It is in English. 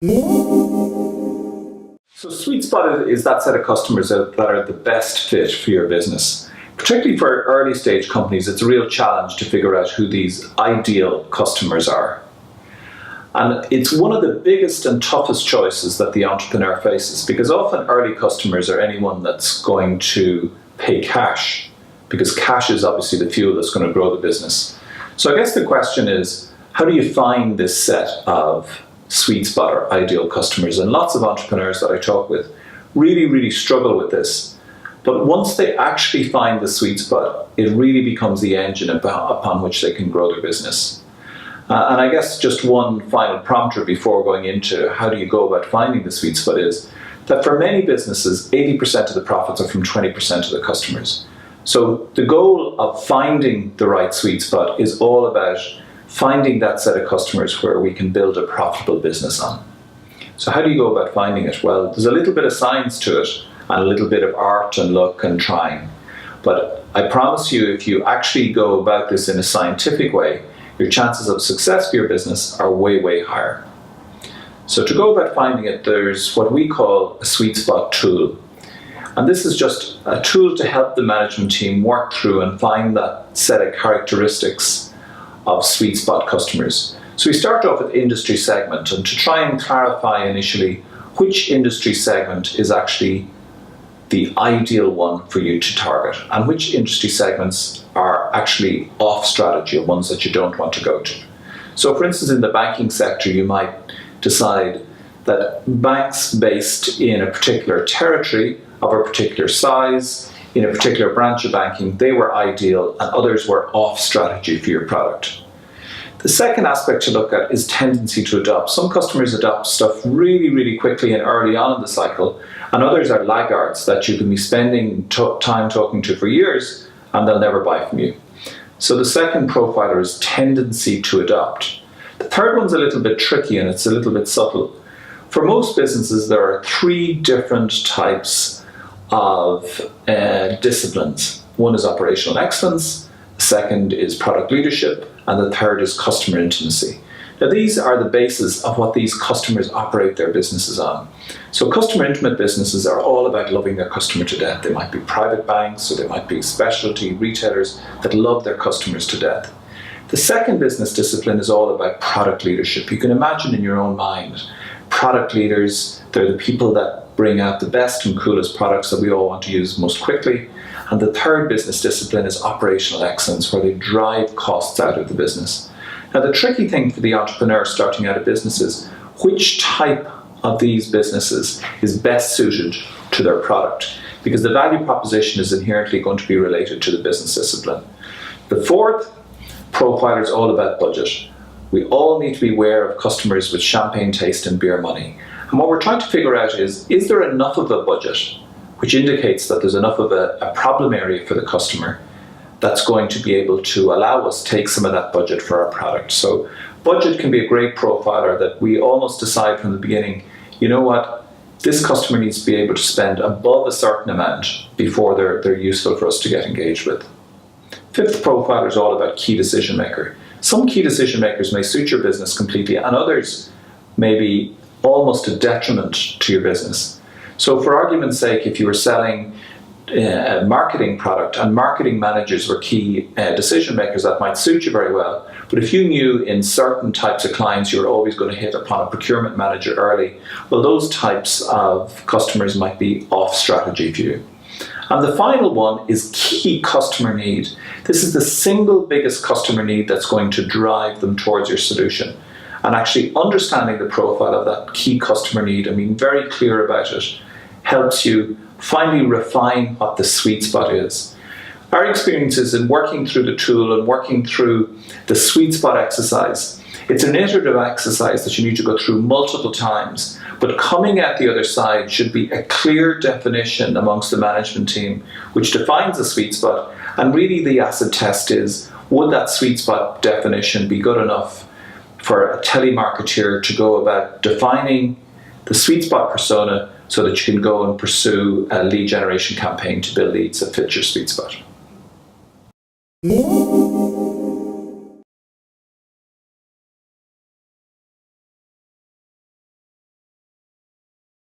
So SelectSweetSpot is that set of customers that are the best fit for your business. Particularly for early stage companies, it's a real challenge to figure out who these ideal customers are. And it's one of the biggest and toughest choices that the entrepreneur faces, because often early customers are anyone that's going to pay cash, because cash is obviously the fuel that's going to grow the business. So I guess the question is, how do you find this set of sweet spot or ideal customers? And lots of entrepreneurs that I talk with really struggle with this. But once they actually find the sweet spot, it really becomes the engine upon which they can grow their business. And I guess just one final prompter before going into how do you go about finding the sweet spot is that for many businesses, 80% of the profits are from 20% of the customers. So the goal of finding the right sweet spot is all about finding that set of customers where we can build a profitable business on. So how do you go about finding it? Well, there's a little bit of science to it and a little bit of art and luck and trying. But I promise you, if you actually go about this in a scientific way, your chances of success for your business are way higher. So to go about finding it, there's what we call a sweet spot tool. And this is just a tool to help the management team work through and find that set of characteristics of sweet spot customers. So we start off with industry segment, and to try and clarify initially which industry segment is actually the ideal one for you to target, and which industry segments are actually off strategy, or ones that you don't want to go to. So for instance, in the banking sector, you might decide that banks based in a particular territory of a particular size, in a particular branch of banking, they were ideal and others were off strategy for your product. The second aspect to look at is tendency to adopt. Some customers adopt stuff really quickly and early on in the cycle, and others are laggards that you can be spending time talking to for years and they'll never buy from you. So the second profiler is tendency to adopt. The third one's a little bit tricky and it's a little bit subtle. For most businesses, there are three different types of disciplines. One is operational excellence, the second is product leadership, and the third is customer intimacy. Now these are the basis of what these customers operate their businesses on. So customer intimate businesses are all about loving their customer to death. They might be private banks or they might be specialty retailers that love their customers to death. The second business discipline is all about product leadership. You can imagine in your own mind, product leaders, they're the people that bring out the best and coolest products that we all want to use most quickly. And the third business discipline is operational excellence, where they drive costs out of the business. Now the tricky thing for the entrepreneur starting out a business is which type of these businesses is best suited to their product, because the value proposition is inherently going to be related to the business discipline. The fourth profiler is all about budget. We all need to be aware of customers with champagne taste and beer money. And what we're trying to figure out is there enough of a budget, which indicates that there's enough of a problem area for the customer that's going to be able to allow us to take some of that budget for our product. So budget can be a great profiler that we almost decide from the beginning, you know what, this customer needs to be able to spend above a certain amount before they're useful for us to get engaged with. Fifth profiler is all about key decision maker. Some key decision makers may suit your business completely and others may be almost a detriment to your business. So for argument's sake, if you were selling a marketing product and marketing managers were key decision makers, that might suit you very well. But if you knew in certain types of clients you were always going to hit upon a procurement manager early, well, those types of customers might be off strategy for you. And the final one is key customer need. This is the single biggest customer need that's going to drive them towards your solution. And actually understanding the profile of that key customer need and being very clear about it helps you finally refine what the sweet spot is. Our experiences in working through the tool and working through the sweet spot exercise, it's an iterative exercise that you need to go through multiple times, but coming at the other side should be a clear definition amongst the management team which defines the sweet spot, and really the acid test is, would that sweet spot definition be good enough for a telemarketer to go about defining the sweet spot persona so that you can go and pursue a lead generation campaign to build leads that fit your sweet spot.